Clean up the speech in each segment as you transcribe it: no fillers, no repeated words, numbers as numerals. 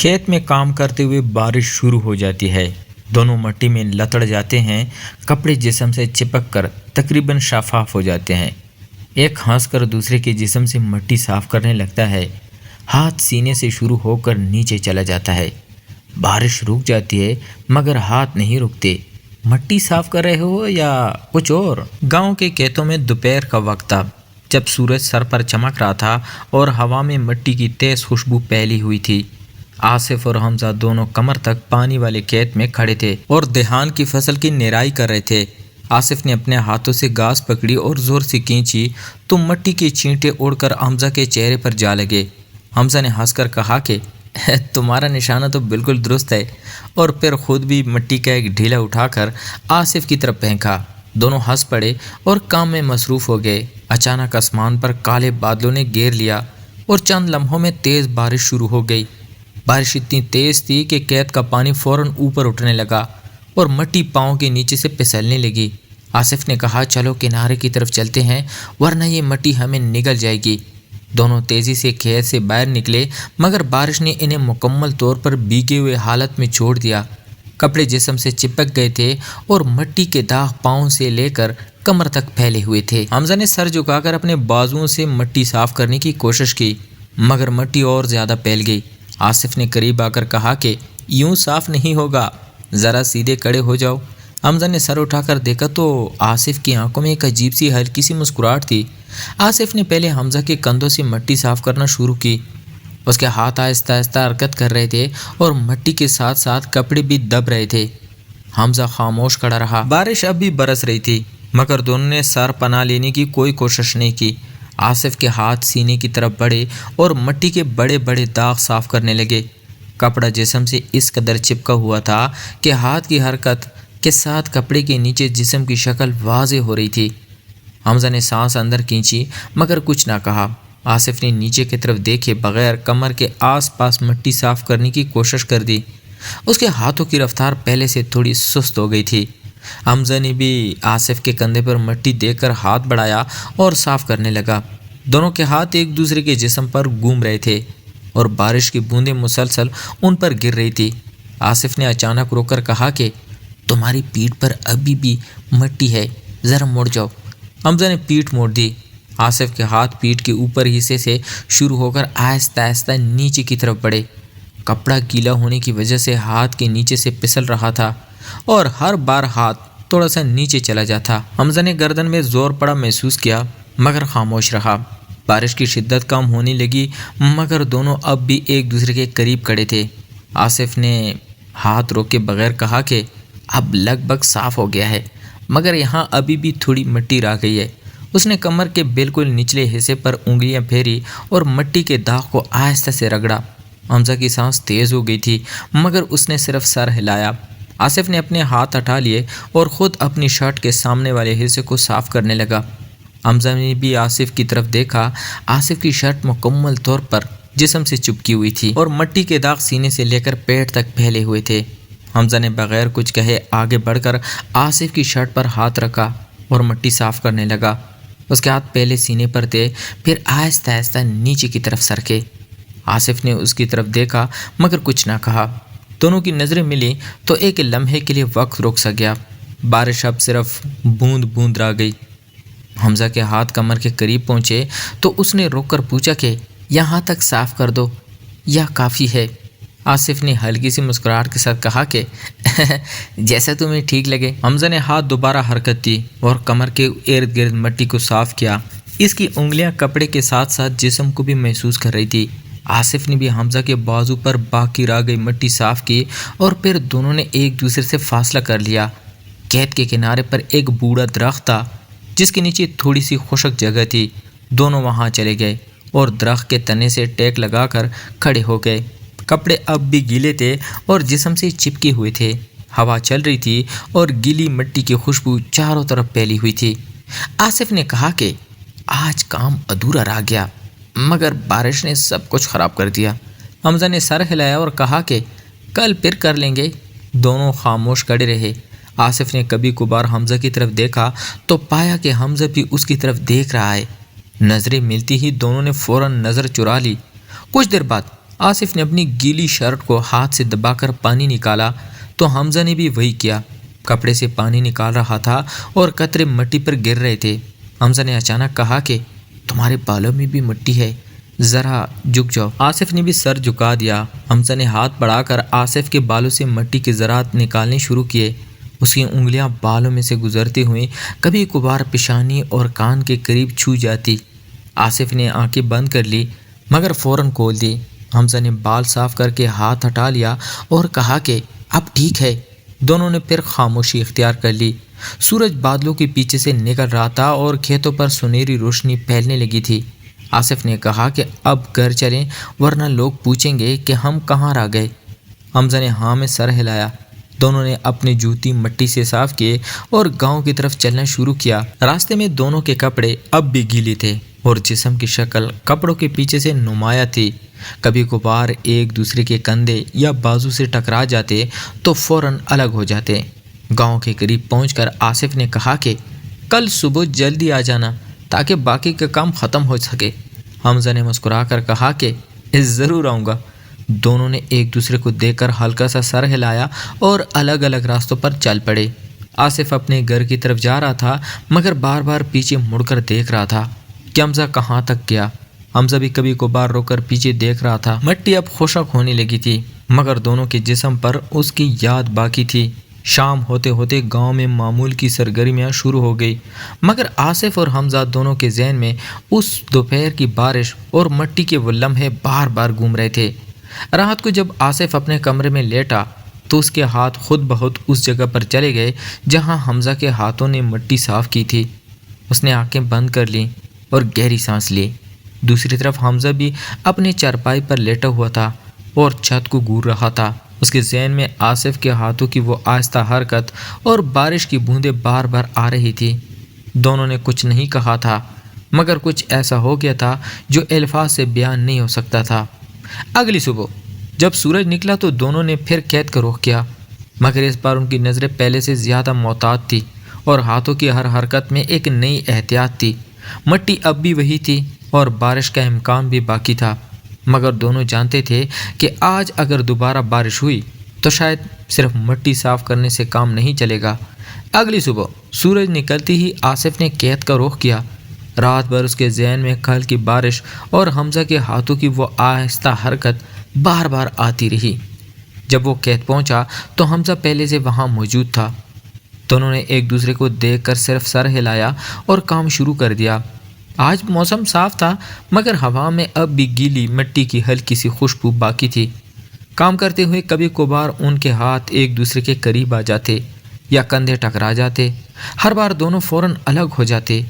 کھیت میں کام کرتے ہوئے بارش شروع ہو جاتی ہے۔ دونوں مٹی میں لتڑ جاتے ہیں، کپڑے جسم سے چپک کر تقریباً شفاف ہو جاتے ہیں۔ ایک ہنس کر دوسرے کے جسم سے مٹی صاف کرنے لگتا ہے۔ ہاتھ سینے سے شروع ہو کر نیچے چلا جاتا ہے۔ بارش رک جاتی ہے مگر ہاتھ نہیں رکتے۔ مٹی صاف کر رہے ہو یا کچھ اور؟ گاؤں کے کھیتوں میں دوپہر کا وقت تھا، جب سورج سر پر چمک رہا تھا اور ہوا میں مٹی کی تیز خوشبو پھیلی ہوئی تھی۔ آصف اور حمزہ دونوں کمر تک پانی والے کھیت میں کھڑے تھے اور دھان کی فصل کی نرائی کر رہے تھے۔ آصف نے اپنے ہاتھوں سے گھاس پکڑی اور زور سے کھینچی تو مٹی کے چھینٹے اڑ کر حمزہ کے چہرے پر جا لگے۔ حمزہ نے ہنس کر کہا کہ تمہارا نشانہ تو بالکل درست ہے، اور پھر خود بھی مٹی کا ایک ڈھیلا اٹھا کر آصف کی طرف پھینکا۔ دونوں ہنس پڑے اور کام میں مصروف ہو گئے۔ اچانک آسمان پر کالے بادلوں نے گھیر لیا اور چند لمحوں میں تیز بارش شروع ہو گئی۔ بارش اتنی تیز تھی کہ کھیت کا پانی فوراً اوپر اٹھنے لگا اور مٹی پاؤں کے نیچے سے پھسلنے لگی۔ آصف نے کہا چلو کنارے کی طرف چلتے ہیں ورنہ یہ مٹی ہمیں نگل جائے گی۔ دونوں تیزی سے کھیت سے باہر نکلے مگر بارش نے انہیں مکمل طور پر بھیگے ہوئے حالت میں چھوڑ دیا۔ کپڑے جسم سے چپک گئے تھے اور مٹی کے داغ پاؤں سے لے کر کمر تک پھیلے ہوئے تھے۔ حمزہ نے سر جھکا کر اپنے بازوؤں سے مٹی صاف کرنے کی کوشش کی مگر مٹی اور زیادہ پھیل گئی۔ آصف نے قریب آ کر کہا کہ یوں صاف نہیں ہوگا، ذرا سیدھے کھڑے ہو جاؤ۔ حمزہ نے سر اٹھا کر دیکھا تو آصف کی آنکھوں میں ایک عجیب سی ہلکی سی مسکراہٹ تھی۔ آصف نے پہلے حمزہ کے کندھوں سے مٹی صاف کرنا شروع کی۔ اس کے ہاتھ آہستہ آہستہ حرکت کر رہے تھے اور مٹی کے ساتھ ساتھ کپڑے بھی دب رہے تھے۔ حمزہ خاموش کھڑا رہا۔ بارش اب بھی برس رہی تھی مگر دونوں نے سر پناہ لینے کی کوئی کوشش نہیں کی۔ آصف کے ہاتھ سینے کی طرف بڑھے اور مٹی کے بڑے بڑے داغ صاف کرنے لگے۔ کپڑا جسم سے اس قدر چپکا ہوا تھا کہ ہاتھ کی حرکت کے ساتھ کپڑے کے نیچے جسم کی شکل واضح ہو رہی تھی۔ حمزہ نے سانس اندر کھینچی مگر کچھ نہ کہا۔ آصف نے نیچے کی طرف دیکھے بغیر کمر کے آس پاس مٹی صاف کرنے کی کوشش کر دی۔ اس کے ہاتھوں کی رفتار پہلے سے تھوڑی سست ہو گئی تھی۔ حمزہ نے بھی آصف کے کندھے پر مٹی دیکھ کر ہاتھ بڑھایا اور صاف کرنے لگا۔ دونوں کے ہاتھ ایک دوسرے کے جسم پر گھوم رہے تھے اور بارش کی بوندیں مسلسل ان پر گر رہی تھی۔ آصف نے اچانک رو کر کہا کہ تمہاری پیٹھ پر ابھی بھی مٹی ہے، ذرا مڑ جاؤ۔ حمزہ نے پیٹھ موڑ دی۔ آصف کے ہاتھ پیٹھ کے اوپر حصے سے شروع ہو کر آہستہ آہستہ نیچے کی طرف بڑھے۔ کپڑا گیلا ہونے کی وجہ سے ہاتھ کے نیچے سے پھسل رہا تھا اور ہر بار ہاتھ تھوڑا سا نیچے چلا جاتا۔ حمزہ نے گردن میں زور پڑا محسوس کیا مگر خاموش رہا۔ بارش کی شدت کم ہونے لگی مگر دونوں اب بھی ایک دوسرے کے قریب کھڑے تھے۔ آصف نے ہاتھ روکے بغیر کہا کہ اب لگ بھگ صاف ہو گیا ہے مگر یہاں ابھی بھی تھوڑی مٹی رہ گئی ہے۔ اس نے کمر کے بالکل نچلے حصے پر انگلیاں پھیری اور مٹی کے داغ کو آہستہ سے رگڑا۔ حمزہ کی سانس تیز ہو گئی تھی مگر اس نے صرف سر ہلایا۔ آصف نے اپنے ہاتھ ہٹا لیے اور خود اپنی شرٹ کے سامنے والے حصے کو صاف کرنے لگا۔ حمزہ نے بھی آصف کی طرف دیکھا۔ آصف کی شرٹ مکمل طور پر جسم سے چپکی ہوئی تھی اور مٹی کے داغ سینے سے لے کر پیٹ تک پھیلے ہوئے تھے۔ حمزہ نے بغیر کچھ کہے آگے بڑھ کر آصف کی شرٹ پر ہاتھ رکھا اور مٹی صاف کرنے لگا۔ اس کے ہاتھ پہلے سینے پر تھے پھر آہستہ آہستہ نیچے کی طرف سرکے۔ آصف نے اس کی طرف دیکھا مگر کچھ نہ کہا۔ دونوں کی نظریں ملی تو ایک لمحے کے لیے وقت رک سا گیا۔ بارش اب صرف بوند بوند رہ گئی۔ حمزہ کے ہاتھ کمر کے قریب پہنچے تو اس نے رک کر پوچھا کہ یہاں تک صاف کر دو یا کافی ہے؟ آصف نے ہلکی سی مسکراہٹ کے ساتھ کہا کہ جیسا تمہیں ٹھیک لگے۔ حمزہ نے ہاتھ دوبارہ حرکت دی اور کمر کے ارد گرد مٹی کو صاف کیا۔ اس کی انگلیاں کپڑے کے ساتھ ساتھ جسم کو بھی محسوس کر رہی تھی۔ آصف نے بھی حمزہ کے بازو پر باقی رہ گئی مٹی صاف کی اور پھر دونوں نے ایک دوسرے سے فاصلہ کر لیا۔ کھیت کے کنارے پر ایک بوڑھا درخت تھا جس کے نیچے تھوڑی سی خشک جگہ تھی۔ دونوں وہاں چلے گئے اور درخت کے تنے سے ٹیک لگا کر کھڑے ہو گئے۔ کپڑے اب بھی گیلے تھے اور جسم سے چپکے ہوئے تھے۔ ہوا چل رہی تھی اور گیلی مٹی کی خوشبو چاروں طرف پھیلی ہوئی تھی۔ آصف نے کہا کہ آج کام ادھورا رہ گیا مگر بارش نے سب کچھ خراب کر دیا۔ حمزہ نے سر ہلایا اور کہا کہ کل پھر کر لیں گے۔ دونوں خاموش کھڑے رہے۔ آصف نے کبھی کبھار حمزہ کی طرف دیکھا تو پایا کہ حمزہ بھی اس کی طرف دیکھ رہا ہے۔ نظریں ملتی ہی دونوں نے فوراً نظر چرا لی۔ کچھ دیر بعد آصف نے اپنی گیلی شرٹ کو ہاتھ سے دبا کر پانی نکالا تو حمزہ نے بھی وہی کیا۔ کپڑے سے پانی نکال رہا تھا اور قطرے مٹی پر گر رہے تھے۔ حمزہ نے اچانک کہا کہ تمہارے بالوں میں بھی مٹی ہے، ذرا جھک جاؤ۔ آصف نے بھی سر جھکا دیا۔ حمزہ نے ہاتھ بڑھا کر آصف کے بالوں سے مٹی کے ذرات نکالنے شروع کیے۔ اس کی انگلیاں بالوں میں سے گزرتے ہوئے کبھی کبھار پیشانی اور کان کے قریب چھو جاتی۔ آصف نے آنکھیں بند کر لی مگر فوراً کھول دی۔ حمزہ نے بال صاف کر کے ہاتھ ہٹا لیا اور کہا کہ اب ٹھیک ہے۔ دونوں نے پھر خاموشی اختیار کر لی۔ سورج بادلوں کے پیچھے سے نکل رہا تھا اور کھیتوں پر سنہری روشنی پھیلنے لگی تھی۔ آصف نے کہا کہ اب گھر چلیں ورنہ لوگ پوچھیں گے کہ ہم کہاں رہ گئے۔ حمزہ نے ہاں میں سر ہلایا۔ دونوں نے اپنے جوتی مٹی سے صاف کیے اور گاؤں کی طرف چلنا شروع کیا۔ راستے میں دونوں کے کپڑے اب بھی گیلے تھے اور جسم کی شکل کپڑوں کے پیچھے سے نمایاں تھی۔ کبھی کبھار ایک دوسرے کے کندھے یا بازو سے ٹکرا جاتے تو فوراً الگ ہو جاتے۔ گاؤں کے قریب پہنچ کر آصف نے کہا کہ کل صبح جلدی آ جانا تاکہ باقی کا کام ختم ہو سکے۔ حمزہ نے مسکرا کر کہا کہ ضرور آؤں گا۔ دونوں نے ایک دوسرے کو دیکھ کر ہلکا سا سر ہلایا اور الگ الگ راستوں پر چل پڑے۔ آصف اپنے گھر کی طرف جا رہا تھا مگر بار بار پیچھے مڑ کر دیکھ رہا تھا کہ حمزہ کہاں تک گیا۔ حمزہ بھی کبھی کبھار رو کر پیچھے دیکھ رہا تھا۔ مٹی اب خشک ہونے لگی تھی مگر دونوں کے جسم پر اس کی یاد باقی تھی۔ شام ہوتے ہوتے گاؤں میں معمول کی سرگرمیاں شروع ہو گئی مگر آصف اور حمزہ دونوں کے ذہن میں اس دوپہر کی بارش اور مٹی کے وہ لمحے بار بار گھوم رہے تھے۔ رات کو جب آصف اپنے کمرے میں لیٹا تو اس کے ہاتھ خود بخود اس جگہ پر چلے گئے جہاں حمزہ کے ہاتھوں نے مٹی صاف کی تھی۔ اس نے آنکھیں بند کر لیں اور گہری سانس لی۔ دوسری طرف حمزہ بھی اپنے چارپائی پر لیٹا ہوا تھا اور چھت کو گھور رہا تھا۔ اس کے ذہن میں آصف کے ہاتھوں کی وہ آہستہ حرکت اور بارش کی بوندیں بار بار آ رہی تھی۔ دونوں نے کچھ نہیں کہا تھا مگر کچھ ایسا ہو گیا تھا جو الفاظ سے بیان نہیں ہو سکتا تھا۔ اگلی صبح جب سورج نکلا تو دونوں نے پھر قید کا رخ کیا مگر اس بار ان کی نظریں پہلے سے زیادہ محتاط تھی اور ہاتھوں کی ہر حرکت میں ایک نئی احتیاط تھی۔ مٹی اب بھی وہی تھی اور بارش کا امکان بھی باقی تھا مگر دونوں جانتے تھے کہ آج اگر دوبارہ بارش ہوئی تو شاید صرف مٹی صاف کرنے سے کام نہیں چلے گا۔ اگلی صبح سورج نکلتے ہی آصف نے قید کا رخ کیا۔ رات بھر اس کے ذہن میں کل کی بارش اور حمزہ کے ہاتھوں کی وہ آہستہ حرکت بار بار آتی رہی۔ جب وہ قید پہنچا تو حمزہ پہلے سے وہاں موجود تھا۔ دونوں نے ایک دوسرے کو دیکھ کر صرف سر ہلایا اور کام شروع کر دیا۔ آج موسم صاف تھا مگر ہوا میں اب بھی گیلی مٹی کی ہلکی سی خوشبو باقی تھی۔ کام کرتے ہوئے کبھی کبھار ان کے ہاتھ ایک دوسرے کے قریب آ جاتے یا کندھے ٹکرا جاتے۔ ہر بار دونوں فوراً الگ ہو جاتے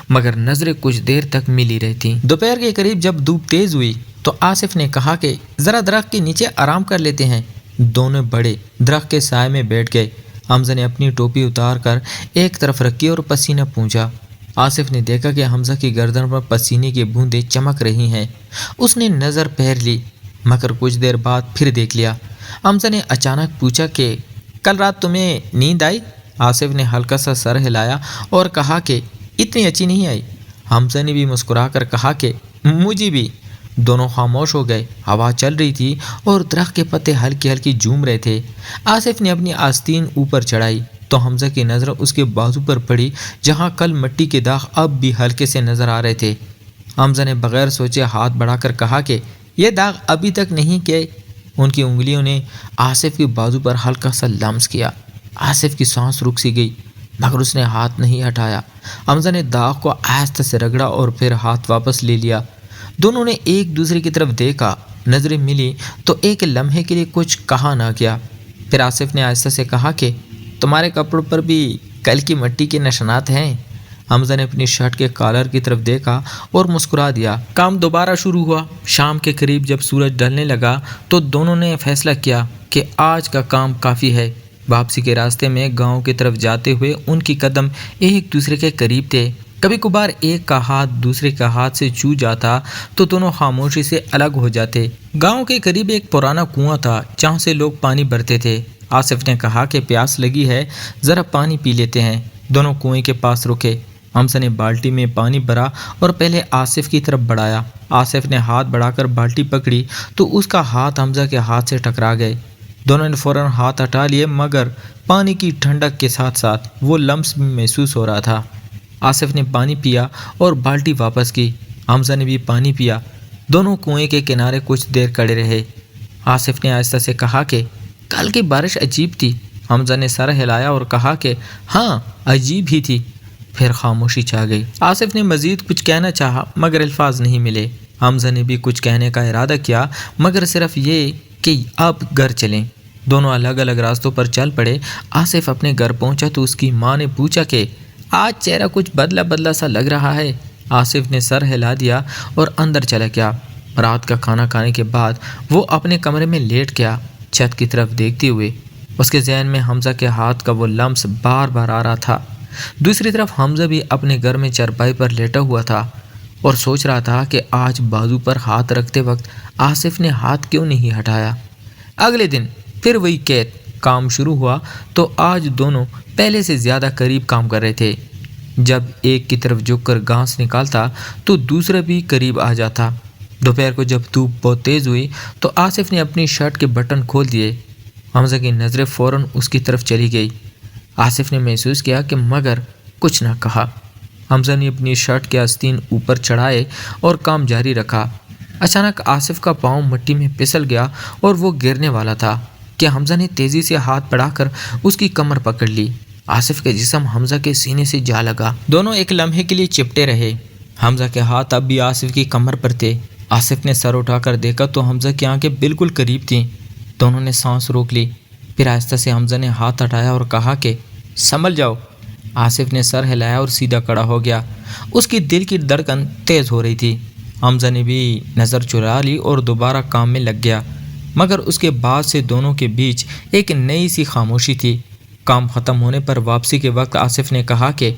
مگر نظریں کچھ دیر تک ملی رہتی۔ دوپہر کے قریب جب دھوپ تیز ہوئی تو آصف نے کہا کہ ذرا درخت کے نیچے آرام کر لیتے ہیں۔ دونوں بڑے درخت کے سائے میں بیٹھ گئے۔ حمزہ نے اپنی ٹوپی اتار کر ایک طرف رکھی اور پسینہ پونچھا۔ آصف نے دیکھا کہ حمزہ کی گردن پر پسینے کی بوندیں چمک رہی ہیں۔ اس نے نظر پھیر لی مگر کچھ دیر بعد پھر دیکھ لیا۔ حمزہ نے اچانک پوچھا کہ کل رات تمہیں نیند آئی؟ آصف نے ہلکا سا سر ہلایا اور کہا کہ اتنی اچھی نہیں آئی۔ حمزہ نے بھی مسکرا کر کہا کہ مجھے بھی۔ دونوں خاموش ہو گئے۔ ہوا چل رہی تھی اور درخت کے پتے ہلکی ہلکی جھوم رہے تھے۔ آصف نے اپنی آستین اوپر چڑھائی تو حمزہ کی نظر اس کے بازو پر پڑی جہاں کل مٹی کے داغ اب بھی ہلکے سے نظر آ رہے تھے۔ حمزہ نے بغیر سوچے ہاتھ بڑھا کر کہا کہ یہ داغ ابھی تک نہیں گئے۔ ان کی انگلیوں نے آصف کے بازو پر ہلکا سا لمس کیا۔ آصف کی سانس رک سی گئی مگر اس نے ہاتھ نہیں ہٹایا۔ حمزہ نے داغ کو آہستہ سے رگڑا اور پھر ہاتھ واپس لے لیا۔ دونوں نے ایک دوسرے کی طرف دیکھا، نظریں ملی تو ایک لمحے کے لیے کچھ کہا نہ کیا۔ پھر آصف نے آہستہ سے کہا کہ تمہارے کپڑوں پر بھی کل کی مٹی کے نشانات ہیں۔ حمزہ نے اپنی شرٹ کے کالر کی طرف دیکھا اور مسکرا دیا۔ کام دوبارہ شروع ہوا۔ شام کے قریب جب سورج ڈھلنے لگا تو دونوں نے فیصلہ کیا کہ آج کا کام کافی ہے۔ واپسی کے راستے میں گاؤں کی طرف جاتے ہوئے ان کی قدم ایک دوسرے کے قریب تھے۔ کبھی کبھار ایک کا ہاتھ دوسرے کا ہاتھ سے چھو جاتا تو دونوں خاموشی سے الگ ہو جاتے۔ گاؤں کے قریب ایک پرانا کنواں تھا جہاں سے لوگ پانی بھرتے تھے۔ آصف نے کہا کہ پیاس لگی ہے، ذرا پانی پی لیتے ہیں۔ دونوں کنویں کے پاس رکے۔ حمزہ نے بالٹی میں پانی بھرا اور پہلے آصف کی طرف بڑھایا۔ آصف نے ہاتھ بڑھا کر بالٹی پکڑی تو اس کا ہاتھ حمزہ کے ہاتھ سے ٹکرا گئے۔ دونوں نے فوراً ہاتھ ہٹا لیے، مگر پانی کی ٹھنڈک کے ساتھ ساتھ وہ لمس بھی محسوس ہو رہا تھا۔ آصف نے پانی پیا اور بالٹی واپس کی۔ حمزہ نے بھی پانی پیا۔ دونوں کنویں کے کنارے کچھ دیر کھڑے رہے۔ آصف نے آہستہ سے کہا کہ کل کی بارش عجیب تھی۔ حمزہ نے سر ہلایا اور کہا کہ ہاں، عجیب ہی تھی۔ پھر خاموشی چھا گئی۔ آصف نے مزید کچھ کہنا چاہا مگر الفاظ نہیں ملے۔ حمزہ نے بھی کچھ کہنے کا ارادہ کیا مگر صرف یہ کہ اب گھر چلیں۔ دونوں الگ الگ راستوں پر چل پڑے۔ آصف اپنے گھر پہنچا تو اس کی ماں نے پوچھا کہ آج چہرہ کچھ بدلا بدلا سا لگ رہا ہے۔ آصف نے سر ہلا دیا اور اندر چلا گیا۔ رات کا کھانا کھانے کے بعد وہ اپنے کمرے میں لیٹ گیا، چھت کی طرف دیکھتے ہوئے۔ اس کے ذہن میں حمزہ کے ہاتھ کا وہ لمس بار بار آ رہا تھا۔ دوسری طرف حمزہ بھی اپنے گھر میں چارپائی پر لیٹا ہوا تھا اور سوچ رہا تھا کہ آج بازو پر ہاتھ رکھتے وقت آصف نے ہاتھ کیوں نہیں ہٹایا۔ اگلے دن پھر وہی کام شروع ہوا تو آج دونوں پہلے سے زیادہ قریب کام کر رہے تھے۔ جب ایک کی طرف جھک کر گھاس نکالتا تو دوسرا بھی قریب آ جاتا۔ دوپہر کو جب دھوپ بہت تیز ہوئی تو آصف نے اپنی شرٹ کے بٹن کھول دیے۔ حمزہ کی نظریں فوراً اس کی طرف چلی گئی۔ آصف نے محسوس کیا کہ مگر کچھ نہ کہا۔ حمزہ نے اپنی شرٹ کے آستین اوپر چڑھائے اور کام جاری رکھا۔ اچانک آصف کا پاؤں مٹی میں پھسل گیا اور وہ گرنے والا تھا کہ حمزہ نے تیزی سے ہاتھ بڑھا کر اس کی کمر پکڑ لی۔ آصف کے جسم حمزہ کے سینے سے جا لگا۔ دونوں ایک لمحے کے لیے چپٹے رہے۔ حمزہ کے ہاتھ اب بھی آصف کی کمر پر تھے۔ آصف نے سر اٹھا کر دیکھا تو حمزہ کی آنکھیں بالکل قریب تھیں۔ دونوں نے سانس روک لی۔ پھر آہستہ سے حمزہ نے ہاتھ ہٹایا اور کہا کہ سنبھل جاؤ۔ آصف نے سر ہلایا اور سیدھا کھڑا ہو گیا۔ اس کی دل کی دھڑکن تیز ہو رہی تھی۔ حمزہ نے بھی نظر چرا لی اور دوبارہ کام میں لگ گیا، مگر اس کے بعد سے دونوں کے بیچ ایک نئی سی خاموشی تھی۔ کام ختم ہونے پر واپسی کے وقت آصف نے کہا کہ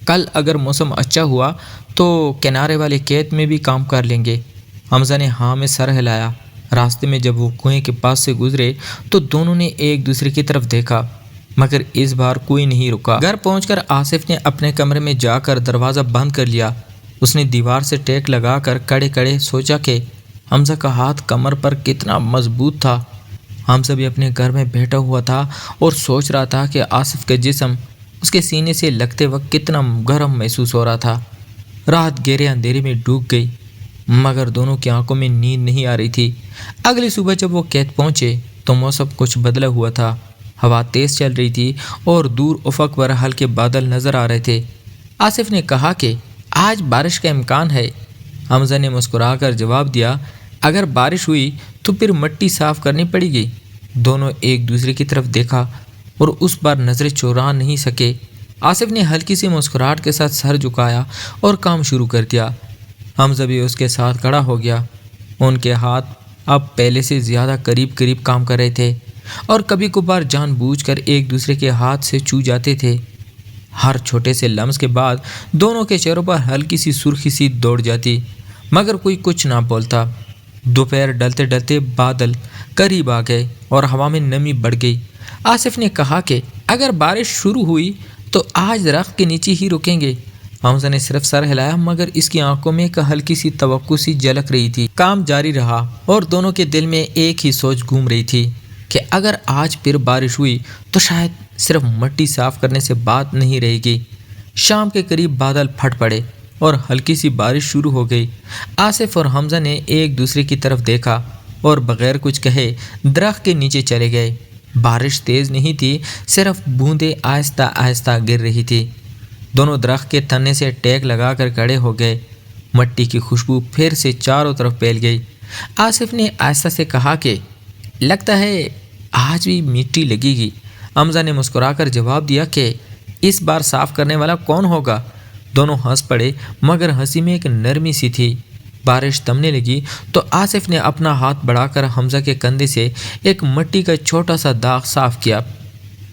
کل اگر موسم اچھا ہوا تو کنارے والے کھیت میں بھی کام کر لیں گے۔ حمزہ نے ہاں میں سر ہلایا۔ راستے میں جب وہ کنویں کے پاس سے گزرے تو دونوں نے ایک دوسرے کی طرف دیکھا، مگر اس بار کوئی نہیں رکا۔ گھر پہنچ کر آصف نے اپنے کمرے میں جا کر دروازہ بند کر لیا۔ اس نے دیوار سے ٹیک لگا کر کڑے کڑے سوچا کہ حمزہ کا ہاتھ کمر پر کتنا مضبوط تھا۔ حمزہ بھی اپنے گھر میں بیٹھا ہوا تھا اور سوچ رہا تھا کہ آصف کا جسم اس کے سینے سے لگتے وقت کتنا گرم محسوس ہو رہا تھا۔ رات گہرے اندھیرے میں ڈوب گئی مگر دونوں کی آنکھوں میں نیند نہیں آ رہی تھی۔ اگلی صبح جب وہ کھیت پہنچے تو موسم کچھ بدلا ہوا تھا۔ ہوا تیز چل رہی تھی اور دور افق پر ہلکے بادل نظر آ رہے تھے۔ آصف نے کہا کہ آج بارش کا امکان ہے۔ حمزہ نے مسکرا کر جواب دیا اگر بارش ہوئی تو پھر مٹی صاف کرنی پڑے گی۔ دونوں ایک دوسرے کی طرف دیکھا اور اس بار نظریں چرا نہیں سکے۔ آصف نے ہلکی سی مسکراہٹ کے ساتھ سر جھکایا اور کام شروع کر دیا۔ حمزہ بھی اس کے ساتھ کھڑا ہو گیا۔ ان کے ہاتھ اب پہلے سے زیادہ قریب کام کر رہے تھے اور کبھی کبھار جان بوجھ کر ایک دوسرے کے ہاتھ سے چھو جاتے تھے۔ ہر چھوٹے سے لمس کے بعد دونوں کے چہروں پر ہلکی سی سرخی سی دوڑ جاتی مگر کوئی کچھ نہ بولتا۔ دوپہر ڈلتے ڈلتے بادل قریب آ گئے اور ہوا میں نمی بڑھ گئی۔ آصف نے کہا کہ اگر بارش شروع ہوئی تو آج درخت کے نیچے ہی رکیں گے۔ حمزہ نے صرف سر ہلایا مگر اس کی آنکھوں میں ایک ہلکی سی توقع سی جھلک رہی تھی۔ کام جاری رہا اور دونوں کے دل میں ایک ہی سوچ گھوم رہی تھی کہ اگر آج پھر بارش ہوئی تو شاید صرف مٹی صاف کرنے سے بات نہیں رہے گی۔ شام کے قریب بادل پھٹ پڑے اور ہلکی سی بارش شروع ہو گئی۔ آصف اور حمزہ نے ایک دوسرے کی طرف دیکھا اور بغیر کچھ کہے درخت کے نیچے چلے گئے۔ بارش تیز نہیں تھی، صرف بوندیں آہستہ آہستہ گر رہی تھی۔ دونوں درخت کے تنے سے ٹیک لگا کر کھڑے ہو گئے۔ مٹی کی خوشبو پھر سے چاروں طرف پھیل گئی۔ آصف نے آہستہ سے کہا کہ لگتا ہے آج بھی مٹی لگے گی۔ حمزہ نے مسکرا کر جواب دیا کہ اس بار صاف کرنے والا کون ہوگا؟ دونوں ہنس پڑے مگر ہنسی میں ایک نرمی سی تھی۔ بارش تھمنے لگی تو آصف نے اپنا ہاتھ بڑھا کر حمزہ کے کندھے سے ایک مٹی کا چھوٹا سا داغ صاف کیا۔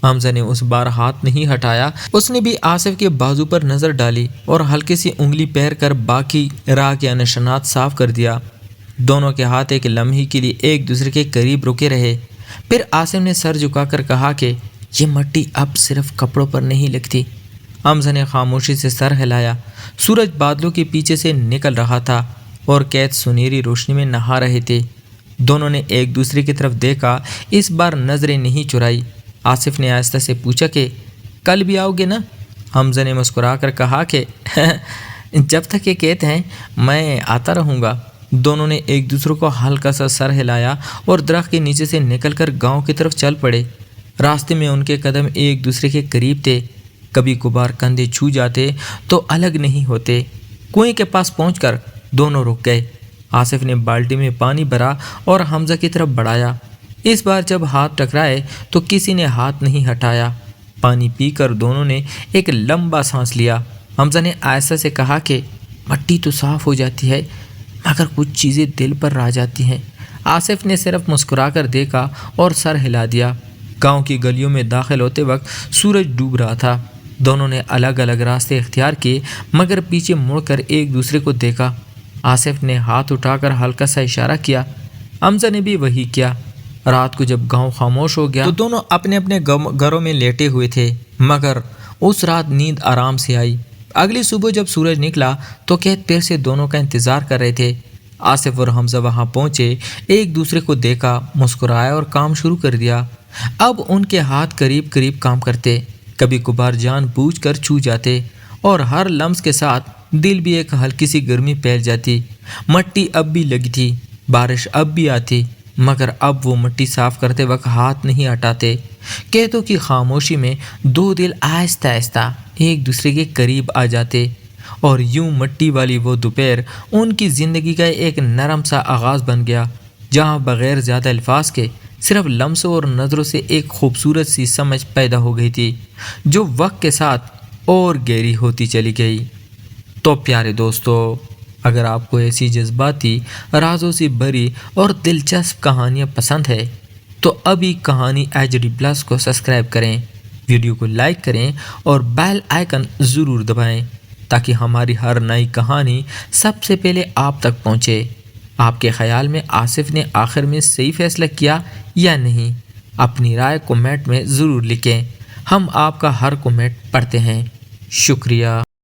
حمزہ نے اس بار ہاتھ نہیں ہٹایا۔ اس نے بھی آصف کے بازو پر نظر ڈالی اور ہلکی سی انگلی پھیر کر باقی راہ کے نشانات صاف کر دیا۔ دونوں کے ہاتھ ایک لمحے کے لیے ایک دوسرے کے قریب رکے رہے۔ پھر آصف نے سر جھکا کر کہا کہ یہ مٹی اب صرف کپڑوں پر نہیں لگتی، حمزہ نے خاموشی سے سر ہلایا۔ سورج بادلوں کے پیچھے سے نکل رہا تھا اور قید سنہری روشنی میں نہا رہے تھے۔ دونوں نے ایک دوسرے کی طرف دیکھا، اس بار نظریں نہیں چرائی۔ آصف نے آہستہ سے پوچھا کہ کل بھی آؤ گے نا؟ حمزہ نے مسکرا کر کہا کہ جب تک یہ قید ہیں میں آتا رہوں گا۔ دونوں نے ایک دوسرے کو ہلکا سا سر ہلایا اور درخت کے نیچے سے نکل کر گاؤں کی طرف چل پڑے۔ راستے میں ان کے قدم ایک دوسرے کے قریب تھے، کبھی کبھار کندھے چھو جاتے تو الگ نہیں ہوتے۔ کنویں کے پاس پہنچ کر دونوں رک گئے۔ آصف نے بالٹی میں پانی بھرا اور حمزہ کی طرف بڑھایا۔ اس بار جب ہاتھ ٹکرائے تو کسی نے ہاتھ نہیں ہٹایا۔ پانی پی کر دونوں نے ایک لمبا سانس لیا۔ حمزہ نے آہستہ سے کہا کہ مٹی تو صاف ہو جاتی ہے مگر کچھ چیزیں دل پر رہ جاتی ہیں۔ آصف نے صرف مسکرا کر دیکھا اور سر ہلا دیا۔ گاؤں کی گلیوں میں داخل ہوتے وقت سورج ڈوب رہا تھا۔ دونوں نے الگ الگ راستے اختیار کیے مگر پیچھے مڑ کر ایک دوسرے کو دیکھا۔ آصف نے ہاتھ اٹھا کر ہلکا سا اشارہ کیا، حمزہ نے بھی وہی کیا۔ رات کو جب گاؤں خاموش ہو گیا تو دونوں اپنے اپنے گھروں میں لیٹے ہوئے تھے، مگر اس رات نیند آرام سے آئی۔ اگلی صبح جب سورج نکلا تو قید پھر سے دونوں کا انتظار کر رہے تھے۔ آصف اور حمزہ وہاں پہنچے، ایک دوسرے کو دیکھا، مسکرایا اور کام شروع کر دیا۔ اب ان کے ہاتھ قریب قریب کام کرتے، کبھی کبھار جان بوجھ کر چھو جاتے، اور ہر لمس کے ساتھ دل بھی ایک ہلکی سی گرمی پھیل جاتی۔ مٹی اب بھی لگی تھی، بارش اب بھی آتی، مگر اب وہ مٹی صاف کرتے وقت ہاتھ نہیں ہٹاتے۔ قیدوں کی خاموشی میں دو دل آہستہ آہستہ ایک دوسرے کے قریب آ جاتے، اور یوں مٹی والی وہ دوپہر ان کی زندگی کا ایک نرم سا آغاز بن گیا، جہاں بغیر زیادہ الفاظ کے صرف لمسوں اور نظروں سے ایک خوبصورت سی سمجھ پیدا ہو گئی تھی، جو وقت کے ساتھ اور گہری ہوتی چلی گئی۔ تو پیارے دوستو، اگر آپ کو ایسی جذباتی، رازوں سے بھری اور دلچسپ کہانیاں پسند ہے تو ابھی کہانی HD+ کو سبسکرائب کریں، ویڈیو کو لائک کریں اور بیل آئیکن ضرور دبائیں تاکہ ہماری ہر نئی کہانی سب سے پہلے آپ تک پہنچے۔ آپ کے خیال میں آصف نے آخر میں صحیح فیصلہ کیا یا نہیں؟ اپنی رائے کمنٹ میں ضرور لکھیں، ہم آپ کا ہر کمنٹ پڑھتے ہیں۔ شکریہ۔